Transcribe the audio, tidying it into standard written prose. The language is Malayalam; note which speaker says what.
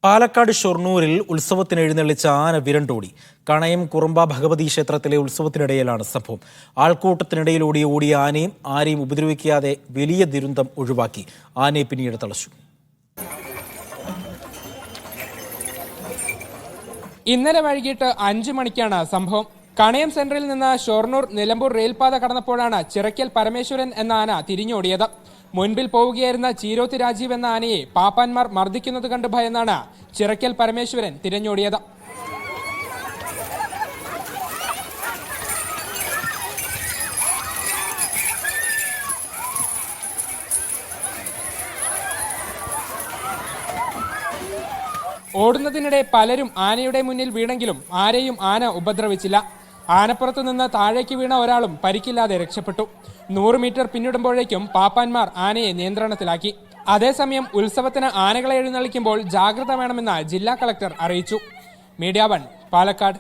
Speaker 1: പാലക്കാട് ഷൊർണൂരിൽ ഉത്സവത്തിന് എഴുന്നള്ളിച്ച ആന വിരണ്ടോടി. കണയം കുറുമ്പ ഭഗവതി ക്ഷേത്രത്തിലെ ഉത്സവത്തിനിടയിലാണ് സംഭവം. ആൾക്കൂട്ടത്തിനിടയിലൂടെ ഓടിയ ആനയും ആരെയും ഉപദ്രവിക്കാതെ വലിയ ദുരന്തം ഒഴിവാക്കി. ആനയെ പിന്നീട് തളച്ചു.
Speaker 2: ഇന്നലെ വൈകിട്ട് 5 മണിക്കാണ് സംഭവം. കണയം സെന്ററിൽ നിന്ന് ഷൊർണൂർ നിലമ്പൂർ റെയിൽപാത കടന്നപ്പോഴാണ് ചിറക്കൽ പരമേശ്വരൻ എന്ന ആന തിരിഞ്ഞോടിയത്. മുൻപിൽ പോവുകയായിരുന്ന ചീരോത്തി രാജീവ് എന്ന ആനയെ പാപ്പാന്മാർ മർദ്ദിക്കുന്നത് കണ്ട് ഭയന്നാണ് ചിറക്കൽ പരമേശ്വരൻ തിരിഞ്ഞോടിയത്. ഓടുന്നതിനിടെ പലരും ആനയുടെ മുന്നിൽ വീണെങ്കിലും ആരെയും ആന ഉപദ്രവിച്ചില്ല. ആനപ്പുറത്തു നിന്ന് താഴേക്ക് വീണ ഒരാളും പരിക്കില്ലാതെ രക്ഷപ്പെട്ടു. 100 മീറ്റർ പിന്നിടുമ്പോഴേക്കും പാപ്പാന്മാർ ആനയെ നിയന്ത്രണത്തിലാക്കി. അതേസമയം ഉത്സവത്തിന് ആനകളെ എഴുന്നള്ളിക്കുമ്പോൾ ജാഗ്രത വേണമെന്ന് ജില്ലാ കളക്ടർ അറിയിച്ചു. മീഡിയ 1 പാലക്കാട്.